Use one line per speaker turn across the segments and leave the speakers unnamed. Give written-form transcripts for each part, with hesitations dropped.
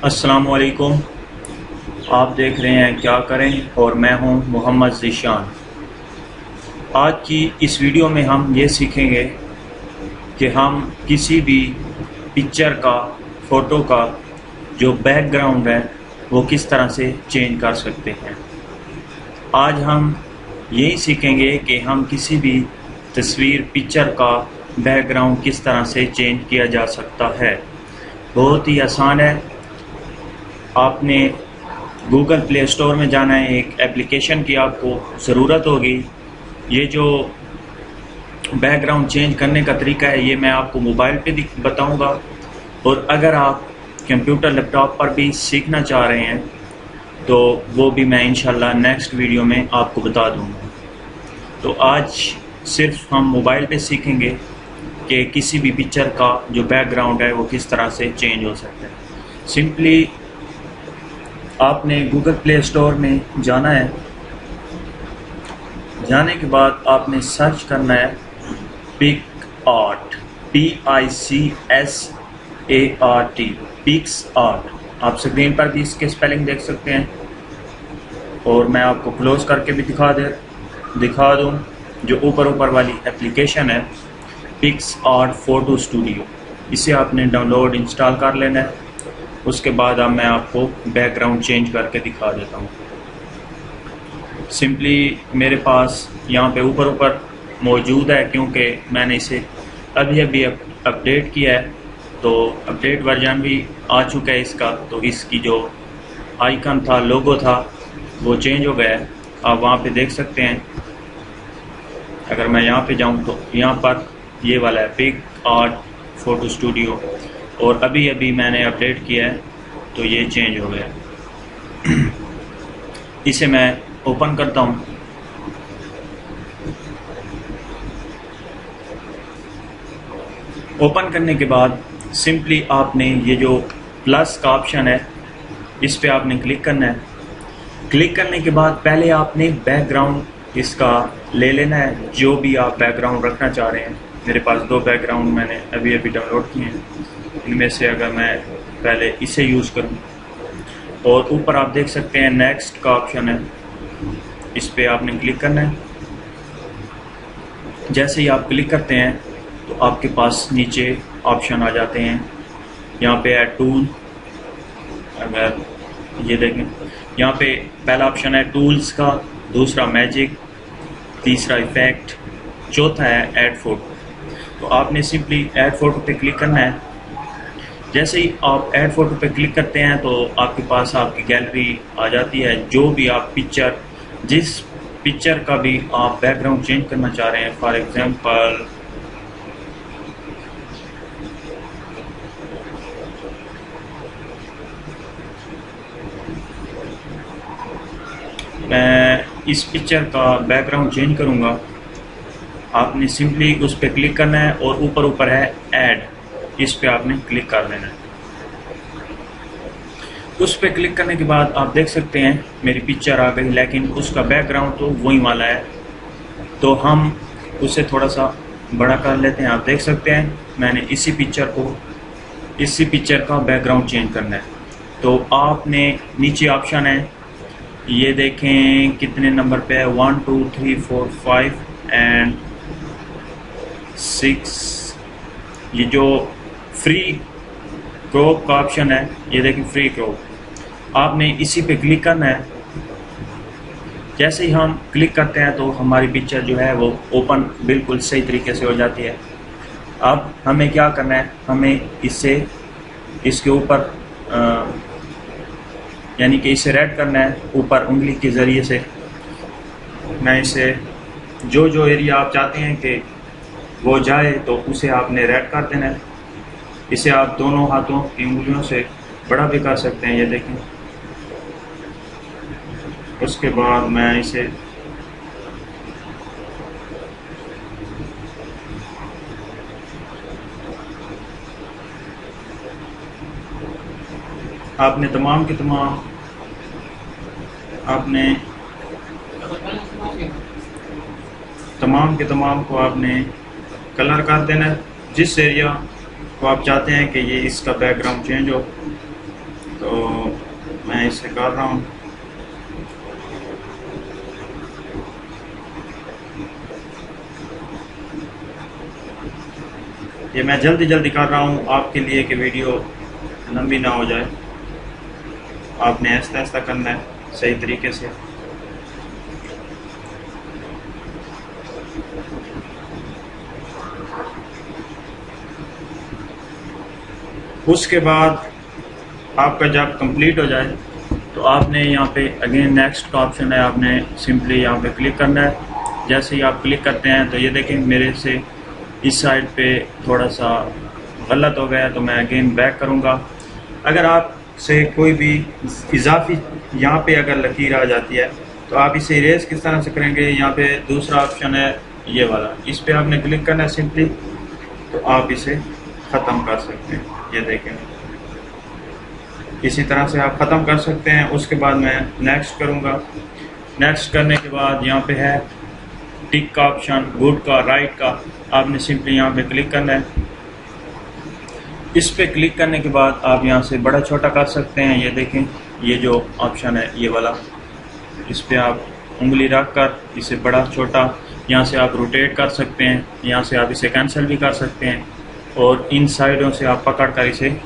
अस्सलामुअलैकुम। आप देख रहे हैं क्या करें और मैं हूं मोहम्मद ज़ीशान। आज की इस वीडियो में हम ये सीखेंगे कि हम किसी भी पिक्चर का, फ़ोटो का जो बैकग्राउंड है वो किस तरह से चेंज कर सकते हैं। आज हम यही सीखेंगे कि हम किसी भी तस्वीर, पिक्चर का बैकग्राउंड किस तरह से चेंज किया जा सकता है। बहुत ही आसान है। आपने गूगल प्ले स्टोर में जाना है, एक एप्लीकेशन की आपको ज़रूरत होगी। ये जो बैकग्राउंड चेंज करने का तरीका है ये मैं आपको मोबाइल पे बताऊंगा, और अगर आप कंप्यूटर, लैपटॉप पर भी सीखना चाह रहे हैं तो वो भी मैं इंशाल्लाह नेक्स्ट वीडियो में आपको बता दूंगा। तो आज सिर्फ हम मोबाइल पे सीखेंगे कि किसी भी पिक्चर का जो बैकग्राउंड है वो किस तरह से चेंज हो सकता है। सिंपली आपने गूगल प्ले स्टोर में जाना है। जाने के बाद आपने सर्च करना है पिकआर्ट, PICSART, पिक्सआर्ट। आप स्क्रीन पर भी इसके स्पेलिंग देख सकते हैं, और मैं आपको क्लोज करके भी दिखा दूँ। जो ऊपर वाली एप्लीकेशन है पिक्सआर्ट फ़ोटो स्टूडियो, इसे आपने डाउनलोड, इंस्टॉल कर लेना है। उसके बाद अब मैं आपको बैकग्राउंड चेंज करके दिखा देता हूँ। सिंपली मेरे पास यहाँ पे ऊपर मौजूद है, क्योंकि मैंने इसे अभी अपडेट किया है, तो अपडेट वर्जन भी आ चुका है इसका। तो इसकी जो आइकन था, लोगो था, वो चेंज हो गया है। आप वहाँ पे देख सकते हैं। अगर मैं यहाँ पे जाऊँ तो यहाँ पर ये वाला है पिकआर्ट फ़ोटो स्टूडियो, और अभी मैंने अपडेट किया है तो ये चेंज हो गया। इसे मैं ओपन करता हूँ। ओपन करने के बाद सिंपली आपने ये जो प्लस का ऑप्शन है इस पे आपने क्लिक करना है। क्लिक करने के बाद पहले आपने बैकग्राउंड इसका ले लेना है, जो भी आप बैकग्राउंड रखना चाह रहे हैं। मेरे पास 2 बैकग्राउंड मैंने अभी डाउनलोड किए हैं। इनमें से अगर मैं पहले इसे यूज़ करूं, और ऊपर आप देख सकते हैं नेक्स्ट का ऑप्शन है, इस पे आपने क्लिक करना है। जैसे ही आप क्लिक करते हैं तो आपके पास नीचे ऑप्शन आ जाते हैं। यहाँ पे है टूल। अगर ये देखें, यहाँ पे पहला ऑप्शन है टूल्स का, दूसरा मैजिक, तीसरा इफेक्ट, चौथा है ऐड फोटो। तो आपने सिंपली ऐड फोटो पे क्लिक करना है। जैसे ही आप ऐड फोटो पे क्लिक करते हैं तो आपके पास आपकी गैलरी आ जाती है। जो भी आप पिक्चर, जिस पिक्चर का भी आप बैकग्राउंड चेंज करना चाह रहे हैं, फॉर एग्जांपल मैं इस पिक्चर का बैकग्राउंड चेंज करूंगा। आपने सिंपली उस पर क्लिक करना है, और ऊपर है ऐड, इस पे आपने क्लिक कर देना है। उस पे क्लिक करने के बाद आप देख सकते हैं मेरी पिक्चर आ गई, लेकिन उसका बैकग्राउंड तो वही वाला है। तो हम उसे थोड़ा सा बड़ा कर लेते हैं। आप देख सकते हैं मैंने इसी पिक्चर का बैकग्राउंड चेंज करना है। तो आपने नीचे ऑप्शन है, ये देखें कितने नंबर पे है, 1 2 3 4 5 एंड 6। ये जो फ्री क्रॉप का ऑप्शन है, ये देखें फ्री क्रॉप, आपने इसी पे क्लिक करना है। जैसे ही हम क्लिक करते हैं तो हमारी पिक्चर जो है वो ओपन बिल्कुल सही तरीके से हो जाती है। अब हमें क्या करना है, हमें इसके ऊपर यानी कि इसे रेड करना है ऊपर उंगली के ज़रिए से। मैं इसे जो एरिया आप चाहते हैं कि वो जाए तो उसे आपने रेड कर देना है। इसे आप दोनों हाथों की उंगलियों से बड़ा भी कर सकते हैं, ये देखें। उसके बाद मैं इसे आपने तमाम के तमाम को आपने कलर कर देना है, जिस एरिया को आप चाहते हैं कि ये इसका बैकग्राउंड चेंज हो। तो मैं इसे कर रहा हूँ। ये मैं जल्दी जल्दी कर रहा हूँ आपके लिए कि वीडियो लंबी ना हो जाए। आपने ऐसा ऐसा करना है सही तरीके से। उसके बाद आपका जब कंप्लीट हो जाए तो आपने यहाँ पे अगेन नेक्स्ट का ऑप्शन है, आपने सिंपली यहाँ पे क्लिक करना है। जैसे ही आप क्लिक करते हैं तो ये देखें मेरे से इस साइड पे थोड़ा सा गलत हो गया, तो मैं अगेन बैक करूँगा। अगर आप से कोई भी इजाफी यहाँ पे अगर लकीर आ जाती है तो आप इसे इरेज किस तरह से करेंगे, यहाँ पे दूसरा ऑप्शन है ये वाला, इस पे आपने क्लिक करना है सिंपली, तो आप इसे ख़त्म कर सकते हैं। ये देखें इसी तरह से आप ख़त्म कर सकते हैं। उसके बाद मैं नेक्स्ट करूँगा। नेक्स्ट करने के बाद यहाँ पे है टिक का ऑप्शन, गुड का, राइट का, आपने सिंपली यहाँ पे क्लिक करना है। इस पे क्लिक करने के बाद आप यहाँ से बड़ा छोटा कर सकते हैं। ये देखें ये जो ऑप्शन है ये वाला, इस पे आप उंगली रख कर इसे बड़ा छोटा, यहाँ से आप रोटेट कर सकते हैं, यहाँ से आप इसे कैंसिल भी कर सकते हैं, और इन साइडों से आप पकड़ कर इसे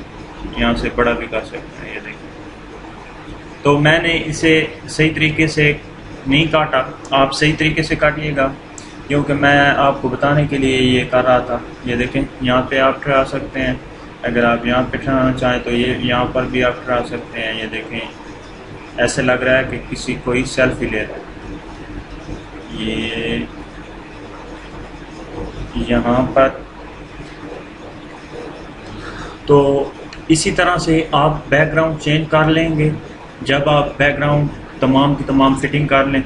यहाँ से बड़ा भी कर सकते हैं। ये देखें तो मैंने इसे सही तरीके से नहीं काटा, आप सही तरीके से काटिएगा क्योंकि मैं आपको बताने के लिए ये कर रहा था। ये देखें यहाँ पे आप ठहरा सकते हैं, अगर आप यहाँ पे ठहराना चाहें तो ये यहाँ पर भी आप ठहरा सकते हैं। ये देखें ऐसे लग रहा है कि किसी कोई सेल्फी ले रहा है। ये यहाँ पर तो इसी तरह से आप बैकग्राउंड चेंज कर लेंगे। जब आप बैकग्राउंड तमाम की तमाम फिटिंग कर लें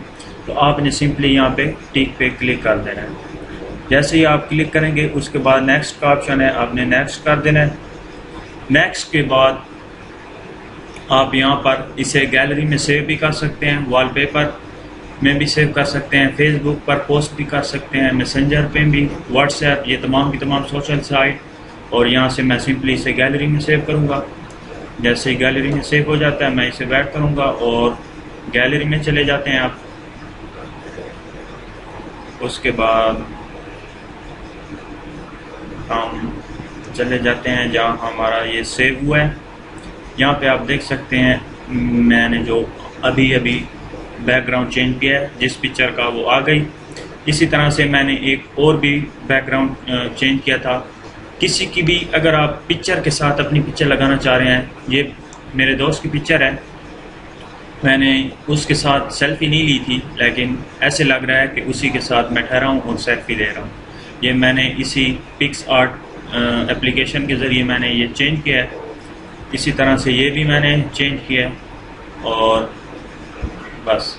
तो आपने सिंपली यहाँ पे टिक पे क्लिक कर देना है। जैसे ही आप क्लिक करेंगे उसके बाद नेक्स्ट का ऑप्शन है, आपने नेक्स्ट कर देना है। नेक्स्ट के बाद आप यहाँ पर इसे गैलरी में सेव भी कर सकते हैं, वॉलपेपर में भी सेव कर सकते हैं, फेसबुक पर पोस्ट भी कर सकते हैं, मैसेंजर पे भी, व्हाट्सएप, ये तमाम की तमाम सोशल साइट। और यहाँ से मैं सिंपली इसे गैलरी में सेव करूँगा। जैसे ही गैलरी में सेव हो जाता है मैं इसे बैक करूँगा और गैलरी में चले जाते हैं आप। उसके बाद हम चले जाते हैं जहाँ हमारा ये सेव हुआ है। यहाँ पे आप देख सकते हैं मैंने जो अभी अभी बैकग्राउंड चेंज किया है, जिस पिक्चर का वो आ गई। इसी तरह से मैंने एक और भी बैकग्राउंड चेंज किया था। किसी की भी अगर आप पिक्चर के साथ अपनी पिक्चर लगाना चाह रहे हैं, ये मेरे दोस्त की पिक्चर है, मैंने उसके साथ सेल्फी नहीं ली थी लेकिन ऐसे लग रहा है कि उसी के साथ मैं ठहरा हूँ और सेल्फी ले रहा हूँ। ये मैंने इसी पिक्सआर्ट एप्लीकेशन के ज़रिए मैंने ये चेंज किया है। इसी तरह से ये भी मैंने चेंज किया है और बस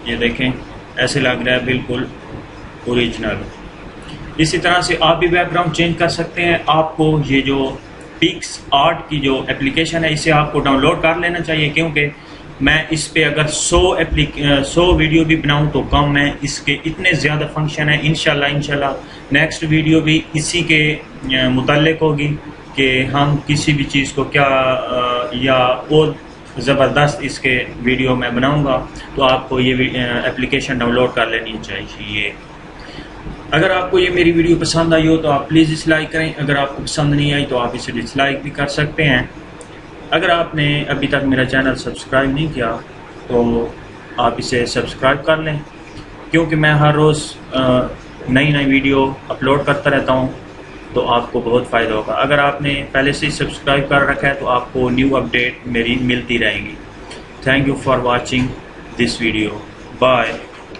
ये देखें ऐसे लग रहा है बिल्कुल ओरिजिनल। इसी तरह से आप भी बैकग्राउंड चेंज कर सकते हैं। आपको ये जो पिक्सआर्ट की जो एप्लीकेशन है इसे आपको डाउनलोड कर लेना चाहिए, क्योंकि मैं इस पे अगर 100 वीडियो भी बनाऊं तो कम है, इसके इतने ज़्यादा फंक्शन है। इंशाल्लाह नेक्स्ट वीडियो भी इसी के मुताल्लिक होगी कि हम किसी भी चीज़ को क्या या और ज़बरदस्त इसके वीडियो में बनाऊंगा, तो आपको ये एप्लीकेशन डाउनलोड कर लेनी चाहिए। अगर आपको ये मेरी वीडियो पसंद आई हो तो आप प्लीज़ इसे लाइक करें, अगर आपको पसंद नहीं आई तो आप इसे डिसलाइक भी कर सकते हैं। अगर आपने अभी तक मेरा चैनल सब्सक्राइब नहीं किया तो आप इसे सब्सक्राइब कर लें, क्योंकि मैं हर रोज़ नई वीडियो अपलोड करता रहता हूँ, तो आपको बहुत फ़ायदा होगा। अगर आपने पहले से ही सब्सक्राइब कर रखा है तो आपको न्यू अपडेट मेरी मिलती रहेंगी। Thank you for watching this video. Bye.